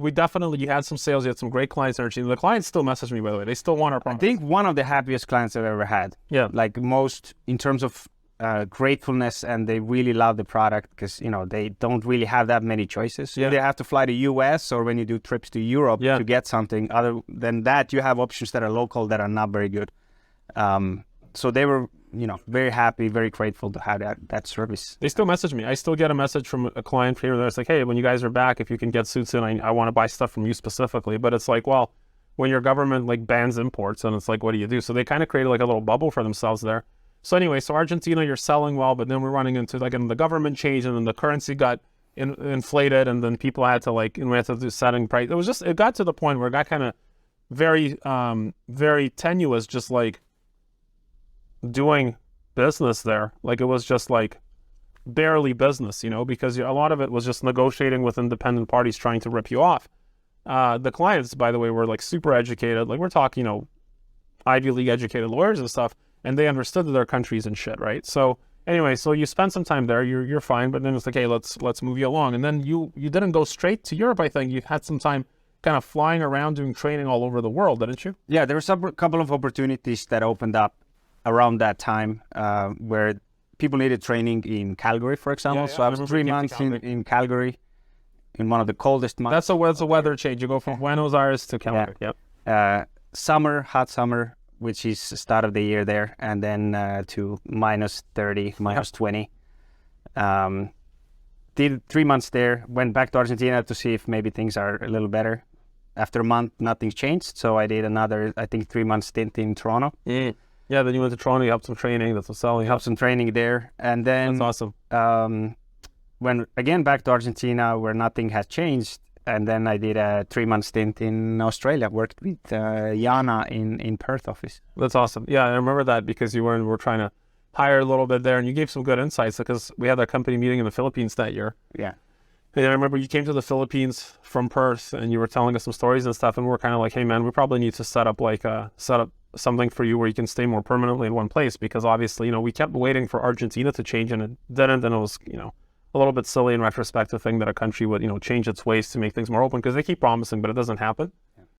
We definitely, you had some sales, you had some great clients in Argentina. The clients still message me, by the way. They still want our product. I think one of the happiest clients I've ever had. Yeah. Like most in terms of gratefulness, and they really love the product because, you know, they don't really have that many choices. Yeah. They have to fly to US or when you do trips to Europe to get something. Other than that, you have options that are local that are not very good. So they were, you know, very happy, very grateful to have that service. They still message me. I still get a message from a client here that's like, hey, when you guys are back, if you can get suits in, I want to buy stuff from you specifically. But it's like, well, when your government like bans imports, and it's like, what do you do? So they kind of created like a little bubble for themselves there. So anyway, so Argentina, you're selling well, but then we're running into like the government change, and then the currency got inflated, and then people had to like, and we had to do setting price. It was just, it got to the point where it got kind of very, very tenuous, just like doing business there. Like it was just like barely business, you know, because a lot of it was just negotiating with independent parties trying to rip you off. The clients, by the way, were like super educated. Like we're talking, you know, Ivy League educated lawyers and stuff. And they understood their countries and shit, right? So anyway, so you spend some time there, you're fine, but then it's like, hey, let's move you along. And then you didn't go straight to Europe, I think. You had some time kind of flying around doing training all over the world, didn't you? Yeah, there were a couple of opportunities that opened up around that time where people needed training in Calgary, for example. So I was 3 months in Calgary, in one of the coldest months. That's a weather change. You go from Buenos Aires to Calgary. Yep. Summer, hot summer, which is the start of the year there, and then to -30, -20. Did 3 months there, went back to Argentina to see if maybe things are a little better. After a month, nothing's changed, so I did another, I think, 3 month stint in Toronto. Yeah, then you went to Toronto, you helped some training, that's selling. Helped some training there, and then... That's awesome. When, again, back to Argentina, where nothing has changed, and then I did a 3 month stint in Australia. Worked with Jana in Perth office. That's awesome. Yeah, I remember that because you were trying to hire a little bit there, and you gave some good insights because we had that company meeting in the Philippines that year. Yeah. And I remember you came to the Philippines from Perth, and you were telling us some stories and stuff, and we're kind of like, hey man, we probably need to set up something for you where you can stay more permanently in one place, because obviously, you know, we kept waiting for Argentina to change and it didn't, and it was, you know, a little bit silly in retrospect to think that a country would, you know, change its ways to make things more open, because they keep promising, but it doesn't happen.